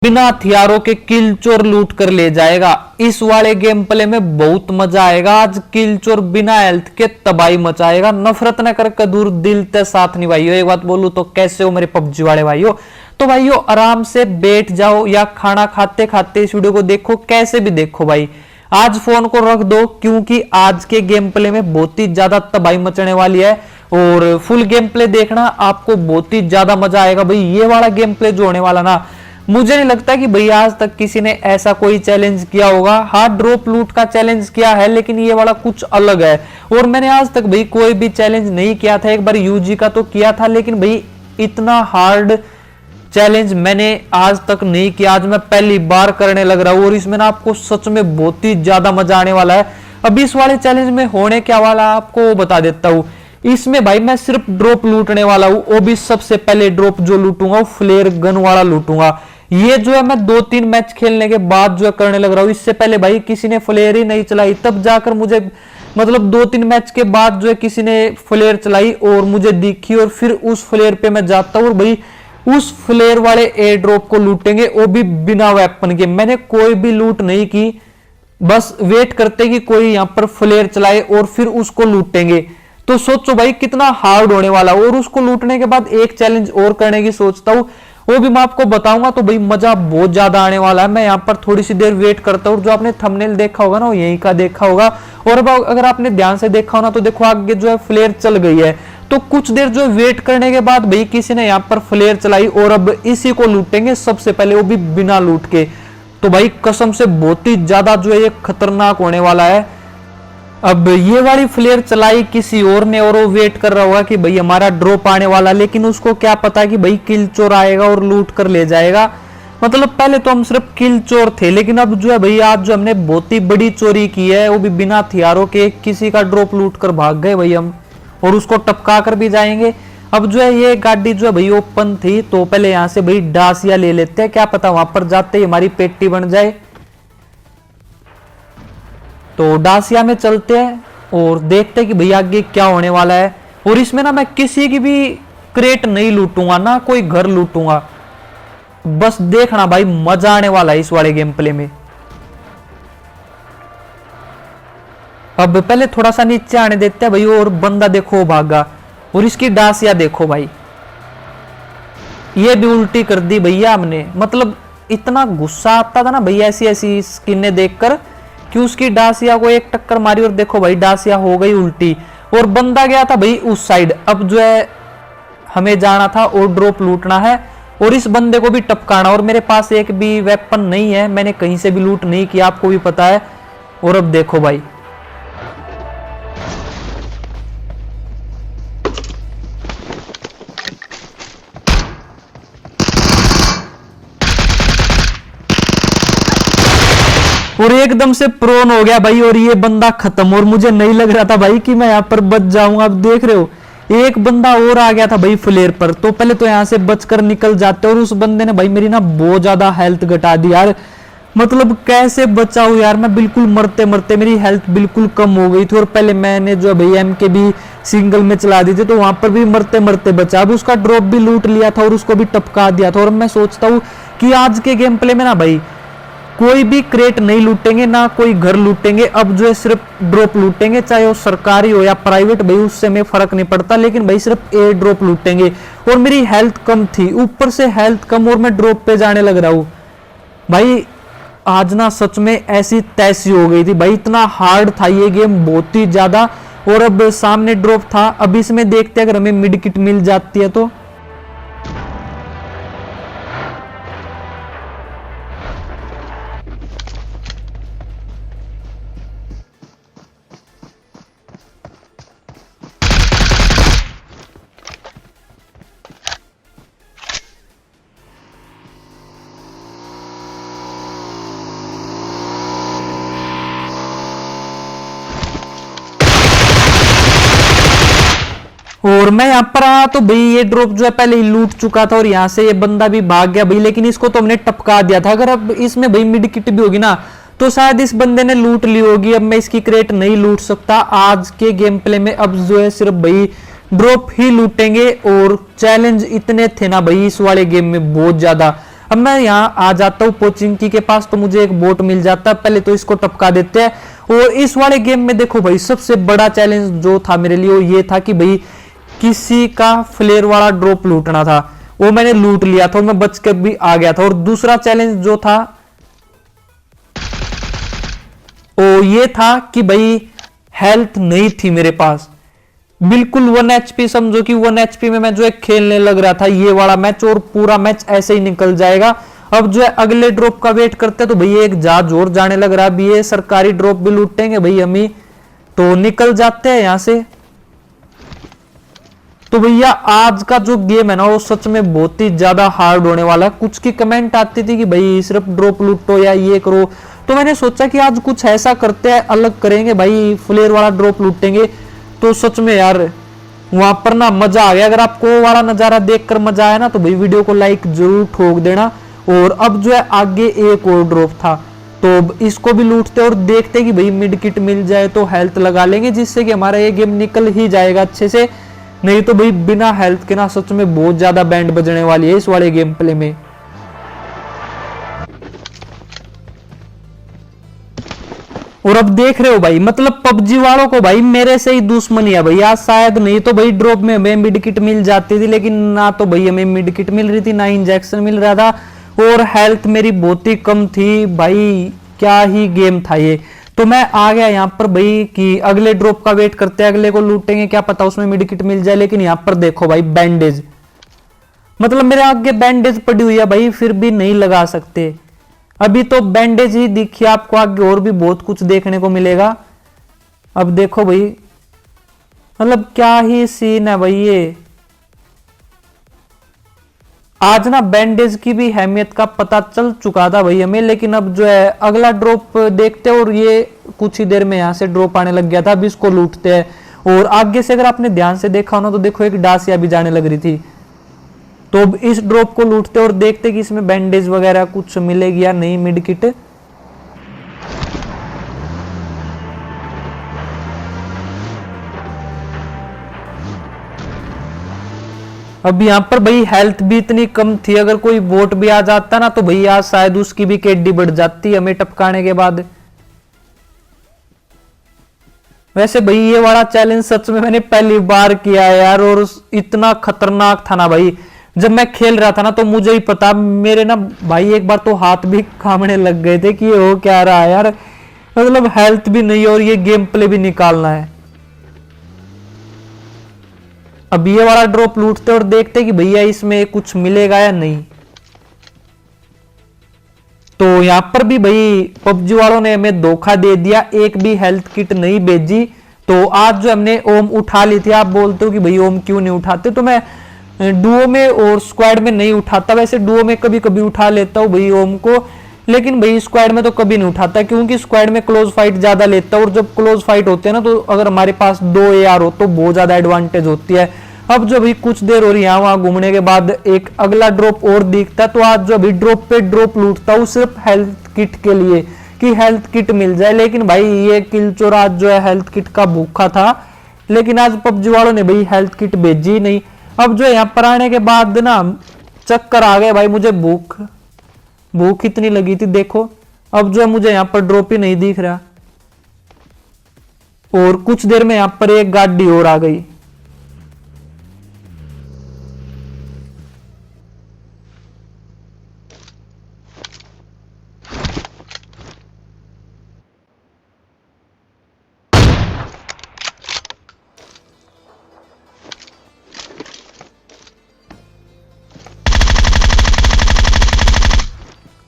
बिना हथियारों के किल चोर लूट कर ले जाएगा। इस वाले गेम प्ले में बहुत मजा आएगा। आज किल चोर बिना हेल्थ के तबाही मचाएगा। नफरत न कर दूर दिल ते साथ नहीं भाइयों। एक बात बोलूं तो कैसे हो मेरे पबजी वाले भाइयों। तो भाइयों आराम से बैठ जाओ या खाना खाते खाते इस वीडियो को देखो, कैसे भी देखो भाई। आज फोन को रख दो क्योंकि आज के गेम प्ले में बहुत ही ज्यादा तबाही मचने वाली है और फुल गेम प्ले देखना, आपको बहुत ही ज्यादा मजा आएगा भाई। ये वाला गेम प्ले जो होने वाला ना, मुझे नहीं लगता कि भाई आज तक किसी ने ऐसा कोई चैलेंज किया होगा। हाँ, ड्रॉप लूट का चैलेंज किया है लेकिन ये वाला कुछ अलग है। और मैंने आज तक भाई कोई भी चैलेंज नहीं किया था। एक बार यूजी का तो किया था लेकिन भाई इतना हार्ड चैलेंज मैंने आज तक नहीं किया। आज मैं पहली बार करने लग रहा हूं और इसमें ना आपको सच में बहुत ही ज्यादा मजा आने वाला है। अभी इस वाले चैलेंज में होने क्या वाला है आपको बता देता हूं। इसमें भाई मैं सिर्फ ड्रॉप लूटने वाला हूं। वो भी सबसे पहले ड्रॉप जो लूटूंगा वो फ्लेयर गन वाला लूटूंगा। ये जो है मैं 2-3 मैच खेलने के बाद जो है करने लग रहा हूं। इससे पहले भाई किसी ने फ्लेयर ही नहीं चलाई, तब जाकर मुझे मतलब 2-3 मैच के बाद जो है किसी ने फ्लेयर चलाई और मुझे दिखी और फिर उस फ्लेयर पे मैं जाता हूं और भाई उस फ्लेयर वाले एयर ड्रॉप को लूटेंगे, वो भी बिना वेपन के। मैंने कोई भी लूट नहीं की, बस वेट करते कि कोई यहां पर फ्लेयर चलाए और फिर उसको लूटेंगे। तो सोचो भाई कितना हार्ड होने वाला। और उसको लूटने के बाद एक चैलेंज और करने की सोचता हूं, वो भी मैं आपको बताऊंगा। तो भाई मजा बहुत ज्यादा आने वाला है। मैं यहाँ पर थोड़ी सी देर वेट करता हूँ। जो आपने थंबनेल देखा होगा ना, वो यहीं का देखा होगा। और अब अगर आपने ध्यान से देखा हो ना, तो देखो आगे जो है फ्लेयर चल गई है। तो कुछ देर जो वेट करने के बाद भाई किसी ने यहाँ पर फ्लेयर चलाई और अब इसी को लूटेंगे सबसे पहले, वो भी बिना लूट के। तो भाई कसम से बहुत ही ज्यादा जो है ये खतरनाक होने वाला है। अब ये वाली फ्लेयर चलाई किसी और ने और वो वेट कर रहा होगा कि भाई हमारा ड्रॉप आने वाला, लेकिन उसको क्या पता कि भाई किल चोर आएगा और लूट कर ले जाएगा। मतलब पहले तो हम सिर्फ किल चोर थे लेकिन अब जो है भाई आज जो हमने बहुत ही बड़ी चोरी की है, वो भी बिना हथियारों के। किसी का ड्रॉप लूट कर भाग गए भाई हम, और उसको टपका कर भी जाएंगे। अब जो है ये गाड़ी जो है भाई ओपन थी, तो पहले यहाँ से भाई डासिया ले लेते हैं। क्या पता वहां पर जाते ही हमारी पेटी बन जाए। तो डासिया में चलते हैं और देखते हैं कि भैया आगे क्या होने वाला है। और इसमें ना मैं किसी की भी क्रेट नहीं लूटूंगा, ना कोई घर लूटूंगा। बस देखना भाई मजा आने वाला है इस वाले गेम प्ले में। अब पहले थोड़ा सा नीचे आने देते हैं भाई। और बंदा देखो भागा, और इसकी डासिया देखो भाई, ये भी उल्टी कर दी भैया हमने। मतलब इतना गुस्सा आता था ना भैया ऐसी ऐसी स्किनें देखकर कि उसकी डासिया को एक टक्कर मारी और देखो भाई डासिया हो गई उल्टी। और बंदा गया था भाई उस साइड। अब जो है हमें जाना था और ड्रॉप लूटना है और इस बंदे को भी टपकाना। और मेरे पास एक भी वेपन नहीं है, मैंने कहीं से भी लूट नहीं किया, आपको भी पता है। और अब देखो भाई और एकदम से प्रोन हो गया भाई और ये बंदा खत्म। और मुझे नहीं लग रहा था भाई कि मैं यहाँ पर बच जाऊंगा। अब देख रहे हो एक बंदा और आ गया था भाई फ्लेयर पर। तो पहले तो यहाँ से बचकर निकल जाते और उस बंदे ने भाई मेरी ना बहुत ज्यादा हेल्थ घटा दी यार। मतलब कैसे बचाऊं यार मैं, बिल्कुल मरते मरते मेरी हेल्थ बिल्कुल कम हो गई थी। और पहले मैंने जो भाई MKB सिंगल में चला दी थी, तो वहां पर भी मरते मरते बचा। अब उसका ड्रॉप भी लूट लिया था और उसको भी टपका दिया था। और मैं सोचता हूँ कि आज के गेम प्ले में ना भाई कोई भी क्रेट नहीं लूटेंगे, ना कोई घर लूटेंगे। अब जो है सिर्फ ड्रॉप लूटेंगे, चाहे वो सरकारी हो या प्राइवेट भाई, उससे में फर्क नहीं पड़ता। लेकिन भाई सिर्फ एयर ड्रॉप लूटेंगे। और मेरी हेल्थ कम थी, ऊपर से हेल्थ कम, और मैं ड्रॉप पे जाने लग रहा हूं भाई। आज ना सच में ऐसी तैसी हो गई थी भाई। इतना हार्ड था ये गेम, बहुत ही ज्यादा। और अब सामने ड्रॉप था। अब इसमें देखते हैं अगर हमें मिड किट मिल जाती है तो। और मैं यहाँ पर आया तो भाई ये ड्रॉप जो है पहले ही लूट चुका था और यहाँ से ये बंदा भी भाग गया भाई। लेकिन इसको तो हमने टपका दिया था। अगर अब इसमें भाई मिड किट भी होगी ना, तो शायद इस बंदे ने लूट ली होगी। अब मैं इसकी क्रेट नहीं लूट सकता आज के गेम प्ले में। अब जो है सिर्फ भाई ड्रॉप ही लूटेंगे। और चैलेंज इतने थे ना भाई इस वाले गेम में बहुत ज्यादा। अब मैं यहाँ आ जाता हूँ पोचिंकी के पास, तो मुझे एक बोट मिल जाता है। पहले तो इसको टपका देते हैं। और इस वाले गेम में देखो भाई, सबसे बड़ा चैलेंज जो था मेरे लिए वो ये था कि भाई किसी का फ्लेयर वाला ड्रॉप लूटना था। वो मैंने लूट लिया था और मैं बच के भी आ गया था। और दूसरा चैलेंज जो था वो ये था कि भाई हेल्थ नहीं थी मेरे पास, बिल्कुल 1 HP, समझो कि 1 HP में मैं जो है खेलने लग रहा था ये वाला मैच, और पूरा मैच ऐसे ही निकल जाएगा। अब जो है अगले ड्रॉप का वेट करते हैं। तो भैया एक जहाज और जाने लग रहा है, अभी ये सरकारी ड्रॉप भी लूटेंगे भाई हम ही, तो निकल जाते हैं यहां से। तो भैया आज का जो गेम है ना वो सच में बहुत ही ज्यादा हार्ड होने वाला है। कुछ की कमेंट आती थी कि भाई सिर्फ ड्रॉप लूटो या ये करो, तो मैंने सोचा कि आज कुछ ऐसा करते हैं, अलग करेंगे भाई, फ्लेयर वाला ड्रॉप लूटेंगे। तो सच में यार वहां पर ना मजा आ गया। अगर आपको वो वाला नजारा देखकर मजा आया ना तो भाई वीडियो को लाइक जरूर ठोक देना। और अब जो है आगे एक और ड्रॉप था, तो इसको भी लूटते और देखते कि भाई मिड किट मिल जाए तो हेल्थ लगा लेंगे, जिससे कि हमारा ये गेम निकल ही जाएगा अच्छे से। नहीं तो भाई बिना हेल्थ के ना सच में बहुत ज्यादा बैंड बजने वाली है इस वाले गेम प्ले में। और अब देख रहे हो भाई, मतलब पबजी वालों को भाई मेरे से ही दुश्मनी है भाई आज। शायद नहीं तो भाई ड्रॉप में हमें मिड किट मिल जाती थी, लेकिन ना तो भाई हमें मिड किट मिल रही थी, ना इंजेक्शन मिल रहा था, और हेल्थ मेरी बहुत ही कम थी भाई। क्या ही गेम था ये। तो मैं आ गया यहाँ पर भाई कि अगले ड्रॉप का वेट करते हैं, अगले को लूटेंगे, क्या पता उसमें मिड किट मिल जाए। लेकिन यहाँ पर देखो भाई बैंडेज, मतलब मेरे आगे बैंडेज पड़ी हुई है भाई, फिर भी नहीं लगा सकते। अभी तो बैंडेज ही दिखी, आपको आगे और भी बहुत कुछ देखने को मिलेगा। अब देखो भाई, मतलब क्या ही सीन है भाई ये। आज ना बैंडेज की भी अहमियत का पता चल चुका था भाई हमें, लेकिन अब जो है अगला ड्रॉप देखते हैं। और ये कुछ ही देर में यहां से ड्रॉप आने लग गया था, अब इसको लूटते हैं। और आगे से अगर आपने ध्यान से देखा हो ना तो देखो एक डासिया भी जाने लग रही थी। तो अब इस ड्रॉप को लूटते और देखते कि इसमें बैंडेज वगैरह कुछ मिलेगी या नहीं, मिड किट। अब यहाँ पर भाई हेल्थ भी इतनी कम थी, अगर कोई बोट भी आ जाता ना तो भाई आज शायद उसकी भी केडी बढ़ जाती हमें टपकाने के बाद। वैसे भाई ये वाला चैलेंज सच में मैंने पहली बार किया है यार, और इतना खतरनाक था ना भाई। जब मैं खेल रहा था ना तो मुझे ही पता, मेरे ना भाई एक बार तो हाथ भी कांपने लग गए थे कि ये हो क्या रहा है यार। मतलब हेल्थ भी नहीं और ये गेम प्ले भी निकालना है। अब ये वाला ड्रॉप लूटते और देखते कि भैया इसमें कुछ मिलेगा या नहीं। तो यहां पर भी भाई पबजी वालों ने हमें धोखा दे दिया, एक भी हेल्थ किट नहीं भेजी। तो आज जो हमने ओम उठा ली थी, आप बोलते हो कि भाई ओम क्यों नहीं उठाते, तो मैं डुओ में और स्क्वाड में नहीं उठाता। वैसे डुओ में कभी कभी उठा लेता हूँ भाई ओम को, लेकिन भाई स्क्वाड में तो कभी नहीं उठाता, क्योंकि स्क्वाड में क्लोज फाइट ज्यादा लेता है। और जब क्लोज फाइट होते हैं ना तो अगर हमारे पास 2 AR हो तो बहुत ज्यादा एडवांटेज होती है। अब जो भी कुछ देर और यहाँ वहां घूमने के बाद एक अगला ड्रॉप और दिखता है, तो आज जो भी ड्रॉप पे ड्रॉप लूटता हूँ सिर्फ हेल्थ किट के लिए कि हेल्थ किट मिल जाए। लेकिन भाई ये किलचोर आज जो है हेल्थ किट का भूखा था, लेकिन आज पबजी वालों ने भाई हेल्थ किट भेजी नहीं। अब जो यहाँ पर आने के बाद ना चक्कर आ गए भाई, मुझे भूख इतनी लगी थी देखो। अब जो है मुझे यहाँ पर ड्रॉप ही नहीं दिख रहा, और कुछ देर में यहाँ पर एक गाड़ी और आ गई।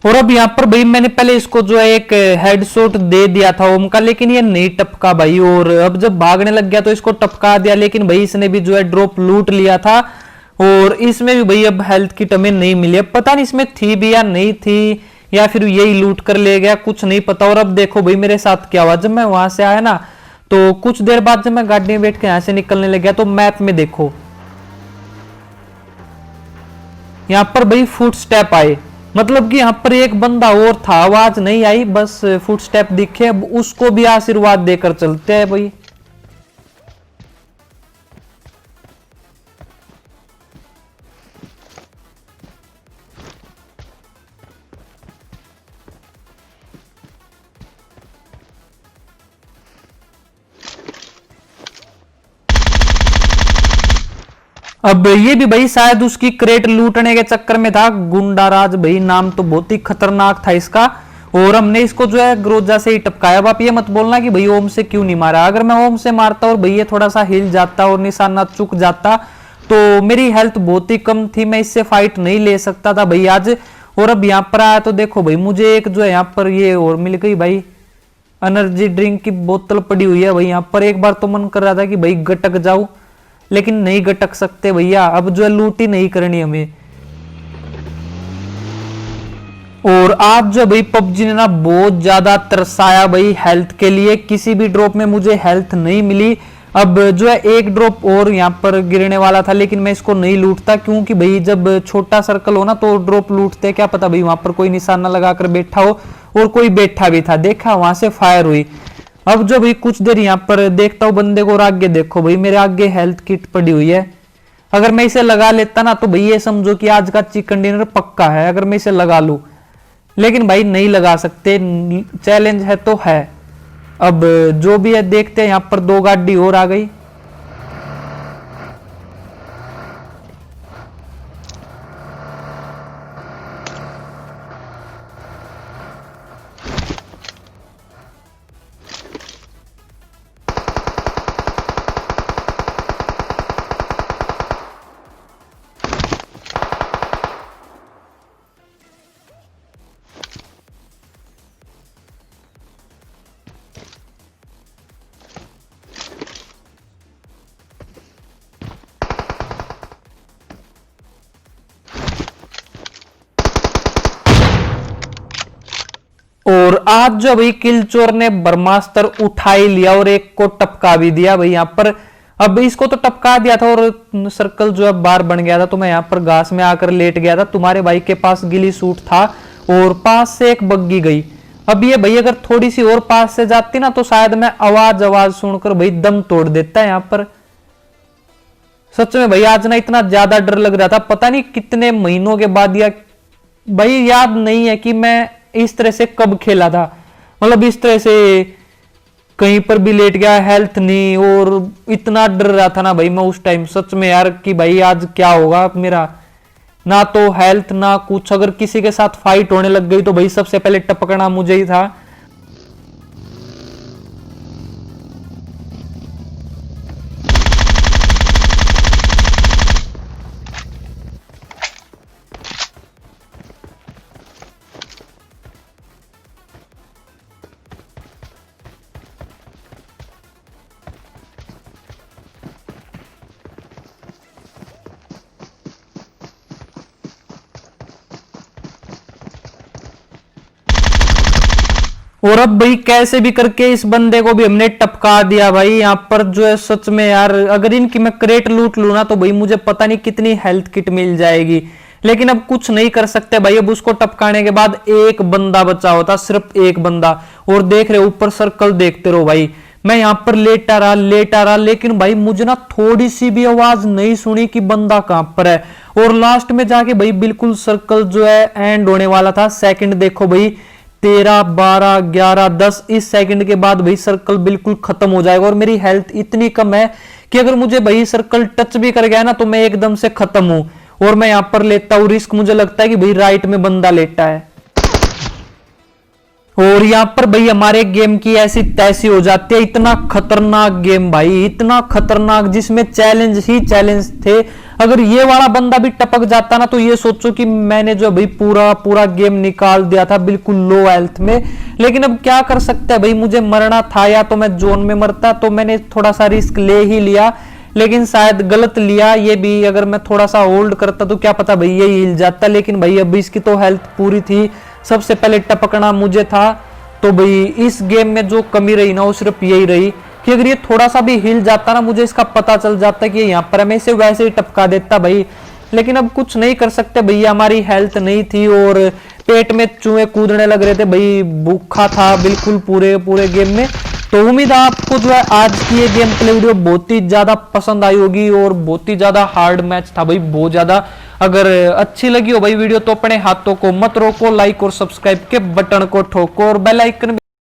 और अब यहाँ पर भाई मैंने पहले इसको जो है एक हेडशॉट दे दिया था ओम का, लेकिन ये नहीं टपका भाई। और अब जब भागने लग गया तो इसको टपका दिया, लेकिन भाई इसने भी जो है ड्रॉप लूट लिया था। और इसमें भी भाई अब हेल्थ किट हमें नहीं मिली, अब पता नहीं इसमें थी भी या नहीं थी, या फिर यही लूट कर ले गया, कुछ नहीं पता। और अब देखो भाई मेरे साथ क्या हुआ, जब मैं वहां से आया ना तो कुछ देर बाद जब मैं गाड़ी में बैठ के यहां से निकलने लग गया तो मैप में देखो यहाँ पर भाई फुट स्टेप आए, मतलब कि यहाँ पर एक बंदा और था, आवाज नहीं आई, बस फुट स्टेप दिखे। अब उसको भी आशीर्वाद देकर चलते हैं भाई। अब ये भी भाई शायद उसकी क्रेट लूटने के चक्कर में था। गुंडाराज भाई नाम तो बहुत ही खतरनाक था इसका, और हमने इसको जो है ग्रोजा से ही टपकाया। अब आप ये मत बोलना कि भाई ओम से क्यों नहीं मारा। अगर मैं ओम से मारता और भाई ये थोड़ा सा हिल जाता और निशाना चुक जाता तो मेरी हेल्थ बहुत ही कम थी, मैं इससे फाइट नहीं ले सकता था भाई आज। और अब यहाँ पर आया तो देखो भाई मुझे एक जो है यहाँ पर ये और मिल गई भाई, एनर्जी ड्रिंक की बोतल पड़ी हुई है भाई यहाँ पर। एक बार तो मन कर रहा था कि भाई गटक जाऊं, लेकिन नहीं गटक सकते भैया, अब जो है लूट ही नहीं करनी हमें। और आज जो भाई पबजी ने ना बहुत ज्यादा तरसाया भाई हेल्थ के लिए, किसी भी ड्रॉप में मुझे हेल्थ नहीं मिली। अब जो है एक ड्रॉप और यहाँ पर गिरने वाला था, लेकिन मैं इसको नहीं लूटता, क्योंकि भाई जब छोटा सर्कल हो ना तो ड्रॉप लूटते, क्या पता भाई वहां पर कोई निशाना लगाकर बैठा हो, और कोई बैठा भी था, देखा वहां से फायर हुई। अब जो भाई कुछ देर यहाँ पर देखता हूँ बंदे को, और आगे देखो भाई मेरे आगे हेल्थ किट पड़ी हुई है। अगर मैं इसे लगा लेता ना तो भाई ये समझो कि आज का चिकन डिनर पक्का है, अगर मैं इसे लगा लूं। लेकिन भाई नहीं लगा सकते, चैलेंज है तो है। अब जो भी है देखते हैं। यहाँ पर 2 गाड़ी और आ गई। और आज जो भाई किलचोर ने ब्रह्मास्त्र उठा ही लिया और एक को टपका भी दिया भाई यहाँ पर। अब इसको तो टपका दिया था और सर्कल जो है बार बन गया था, तो मैं यहाँ पर घास में आकर लेट गया था। तुम्हारे भाई के पास गिली सूट था और पास से एक बग्गी गई। अब ये भाई अगर थोड़ी सी और पास से जाती ना तो शायद मैं आवाज सुनकर भाई दम तोड़ देता है यहाँ पर। सच में भाई आज ना इतना ज्यादा डर लग रहा था, पता नहीं कितने महीनों के बाद, या भाई याद नहीं है कि मैं इस तरह से कब खेला था। मतलब इस तरह से कहीं पर भी लेट गया, हेल्थ नहीं, और इतना डर रहा था ना भाई मैं उस टाइम, सच में यार कि भाई आज क्या होगा मेरा। ना तो हेल्थ ना कुछ, अगर किसी के साथ फाइट होने लग गई तो भाई सबसे पहले टपकना मुझे ही था। और अब भाई कैसे भी करके इस बंदे को भी हमने टपका दिया भाई यहाँ पर। जो है सच में यार अगर इनकी मैं क्रेट लूट लूं ना तो भाई मुझे पता नहीं कितनी हेल्थ किट मिल जाएगी, लेकिन अब कुछ नहीं कर सकते भाई। अब उसको टपकाने के बाद एक बंदा बचा होता, सिर्फ एक बंदा। और देख रहे ऊपर सर्कल देखते रहो भाई, मैं यहाँ पर लेटा रहा, लेकिन भाई मुझे ना थोड़ी सी भी आवाज नहीं सुनी कि बंदा कहां पर है। और लास्ट में जाके भाई बिल्कुल सर्कल जो है एंड होने वाला था। सेकंड देखो भाई 13, 12, 11, 10, इस सेकंड के बाद भाई सर्कल बिल्कुल खत्म हो जाएगा। और मेरी हेल्थ इतनी कम है कि अगर मुझे भाई सर्कल टच भी कर गया ना तो मैं एकदम से खत्म हूं। और मैं यहां पर लेता हूं रिस्क, मुझे लगता है कि भाई राइट में बंदा लेटा है। और यहां पर भाई हमारे गेम की ऐसी तैसी हो जाती है। इतना खतरनाक गेम भाई, इतना खतरनाक, जिसमें चैलेंज ही चैलेंज थे। अगर ये वाला बंदा भी टपक जाता ना तो ये सोचो कि मैंने जो भाई पूरा गेम निकाल दिया था बिल्कुल लो हेल्थ में। लेकिन अब क्या कर सकते हैं भाई, मुझे मरना था, या तो मैं जोन में मरता, तो मैंने थोड़ा सा रिस्क ले ही लिया, लेकिन शायद गलत लिया ये भी। अगर मैं थोड़ा सा होल्ड करता तो क्या पता भाई ये हिल जाता। लेकिन भाई अभी इसकी तो हेल्थ पूरी थी, सबसे पहले टपकना मुझे था। तो भाई इस गेम में जो कमी रही ना वो सिर्फ यही रही कि अगर ये थोड़ा सा भी हिल जाता ना, मुझे इसका पता चल जाता कि ये यहाँ पर है, मैं इसे वैसे ही टपका देता भाई। लेकिन अब कुछ नहीं कर सकते भैया, हमारी हेल्थ नहीं थी और पेट में चूहे कूदने लग रहे थे भाई, भूखा था बिल्कुल पूरे गेम में। तो उम्मीद है आपको जो है आज की ये गेम प्ले वीडियो बहुत ही ज्यादा पसंद आई होगी, और बहुत ही ज्यादा हार्ड मैच था भाई, बहुत ज्यादा। अगर अच्छी लगी हो भाई वीडियो तो अपने हाथों को मत रोको, लाइक और सब्सक्राइब के बटन को ठोको और बेल आइकन